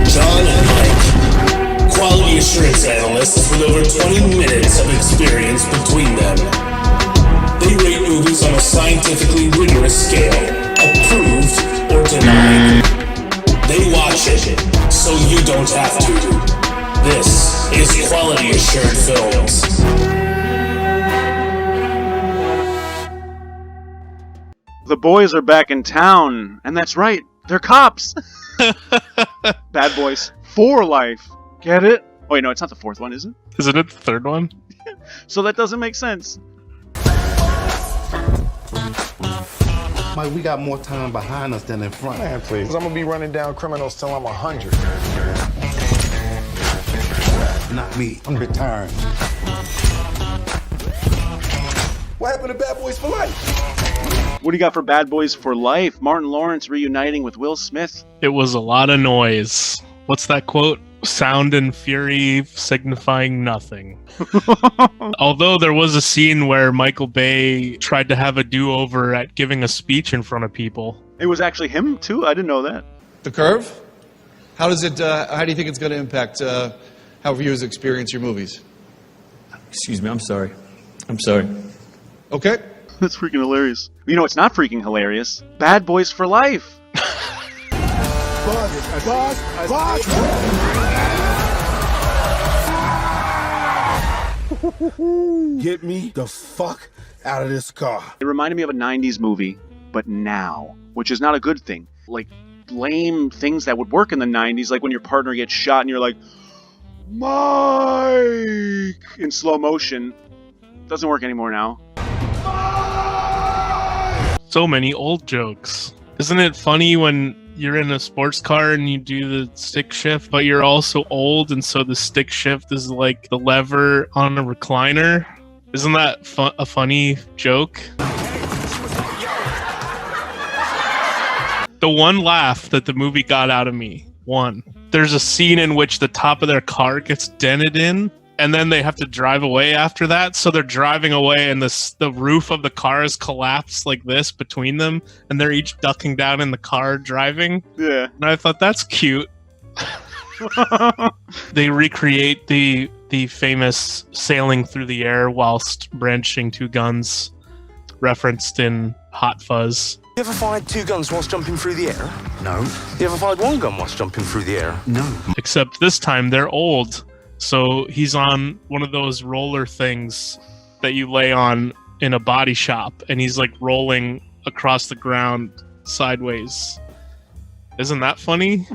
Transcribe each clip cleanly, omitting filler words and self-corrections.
Jon and Mike, quality assurance analysts with over 20 minutes of experience between them. They rate movies on a scientifically rigorous scale, approved or denied. They watch it, so you don't have to. This is Quality Assured Films. The boys are back in town, and that's right, they're cops. Bad Boys for Life. Get it? Oh, wait, no, it's not the fourth one, is it? Isn't it the third one? So that doesn't make sense. Mike, we got more time behind us than in front. Man, please. I'm gonna be running down criminals till I'm 100. Not me. I'm retiring. What happened to Bad Boys for Life? What do you got for Bad Boys for Life? Martin Lawrence reuniting with Will Smith. It was a lot of noise. What's that quote? Sound and fury signifying nothing. Although there was a scene where Michael Bay tried to have a do-over at giving a speech in front of people. It was actually him, too? I didn't know that. The curve? How does it? How do you think it's going to impact how viewers experience your movies? Excuse me, I'm sorry. I'm sorry. Okay. That's freaking hilarious. You know, it's not freaking hilarious. Bad Boys for Life. Get me the fuck out of this car. It reminded me of a 90s movie, but now, which is not a good thing. Like, lame things that would work in the 90s, like when your partner gets shot and you're like, Mike, in slow motion. Doesn't work anymore now. So many old jokes. Isn't it funny when you're in a sports car and you do the stick shift, but you're also old, and so the stick shift is like the lever on a recliner? Isn't that a funny joke? The one laugh that the movie got out of me, there's a scene in which the top of their car gets dented in, and then they have to drive away after that. So they're driving away, and the roof of the car is collapsed like this between them, and they're each ducking down in the car driving. Yeah. And I thought, that's cute. They recreate the famous sailing through the air whilst brandishing two guns referenced in Hot Fuzz. You ever fired two guns whilst jumping through the air? No. You ever fired one gun whilst jumping through the air? No. Except this time they're old. So he's on one of those roller things that you lay on in a body shop, and he's like rolling across the ground sideways. Isn't that funny?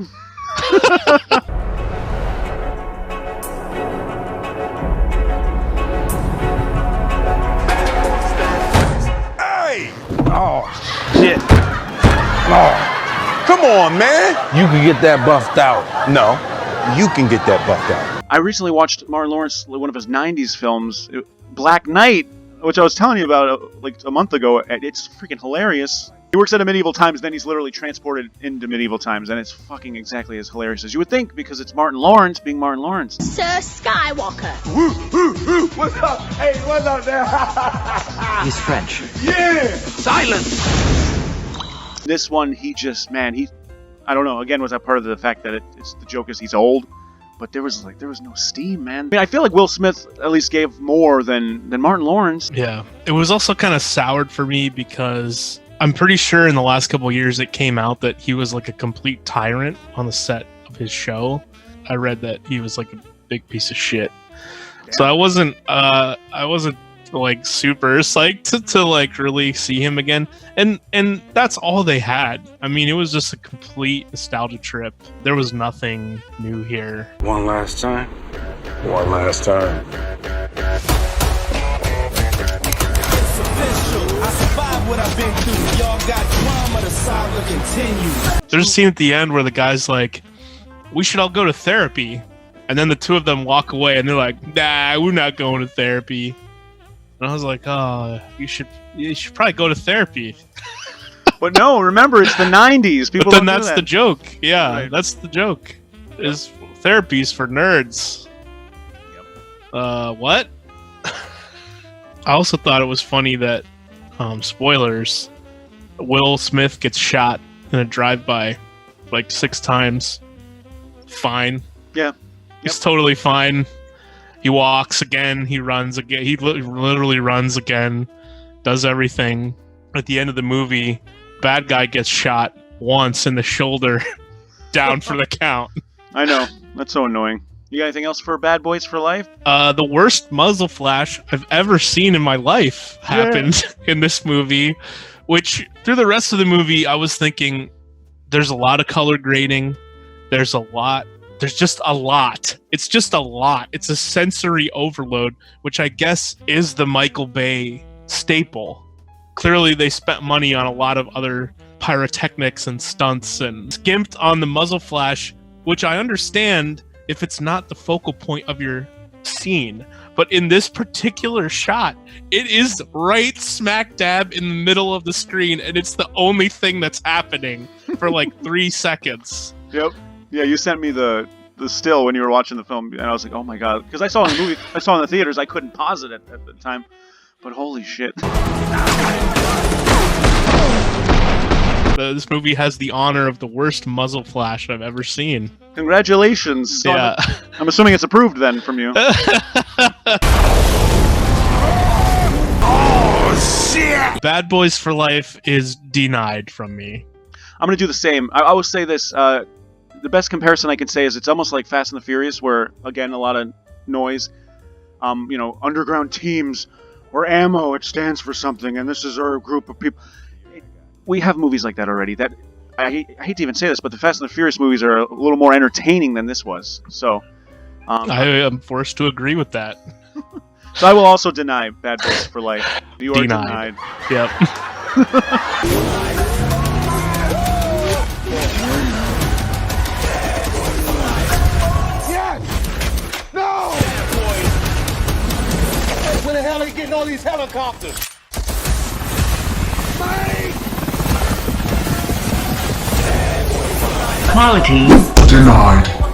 Hey! Oh, shit. Oh, come on, man. You can get that buffed out. No, you can get that buffed out. I recently watched Martin Lawrence, one of his 90s films, Black Knight, which I was telling you about like a month ago. It's freaking hilarious. He works at a medieval times, then he's literally transported into medieval times, and it's fucking exactly as hilarious as you would think, because it's Martin Lawrence being Martin Lawrence. Sir Skywalker. What's up? Hey, what's up there? He's French. Yeah! Silence! This one, he just, man, I don't know, again, was that part of the fact that it's the joke is he's old, but there was no steam, man. I mean, I feel like Will Smith at least gave more than Martin Lawrence. Yeah. It was also kind of soured for me because I'm pretty sure in the last couple of years it came out that he was like a complete tyrant on the set of his show. I read that he was like a big piece of shit. Damn. So I wasn't like super psyched to like really see him again. And that's all they had. I mean, it was just a complete nostalgia trip. There was nothing new here. One last time. One last time. what I've been through. Y'all got drama, the saga continues. There's a scene at the end where the guy's like, we should all go to therapy. And then the two of them walk away and they're like, nah, we're not going to therapy. And I was like, oh, you should probably go to therapy. But no, remember, it's the 90s. People But then don't do that's that. the joke. Yeah, Right. that's the joke. Is therapy's for nerds. What? I also thought it was funny that, spoilers, Will Smith gets shot in a drive-by like 6 times. Fine. Yeah. He's totally fine. He walks again. He runs again. He literally runs again. Does everything. At the end of the movie, bad guy gets shot once in the shoulder, down for the count. I know. That's so annoying. You got anything else for Bad Boys for Life? The worst muzzle flash I've ever seen in my life happened in this movie, which through the rest of the movie, I was thinking there's a lot of color grading. There's just a lot. It's just a lot. It's a sensory overload, which I guess is the Michael Bay staple. Clearly, they spent money on a lot of other pyrotechnics and stunts and skimped on the muzzle flash, which I understand if it's not the focal point of your scene. But in this particular shot, it is right smack dab in the middle of the screen, and it's the only thing that's happening for like 3 seconds. Yep. Yeah, you sent me the still when you were watching the film, and I was like, oh my god. Because I saw it in the movie, I saw it in the theaters, I couldn't pause it at the time. But holy shit. This movie has the honor of the worst muzzle flash I've ever seen. Congratulations. Yeah. I'm assuming it's approved then from you. Oh, shit! Bad Boys for Life is denied from me. I'm going to do the same. I will say this. The best comparison I can say is it's almost like Fast and the Furious, where, again, a lot of noise. Underground teams or ammo, it stands for something, and this is our group of people. We have movies like that already. That I hate to even say this, but the Fast and the Furious movies are a little more entertaining than this was. So, I am forced to agree with that. So I will also deny Bad Boys for Life. You are denied. Yep. Yes! No! Where the hell are you getting all these helicopters? Quality Denied.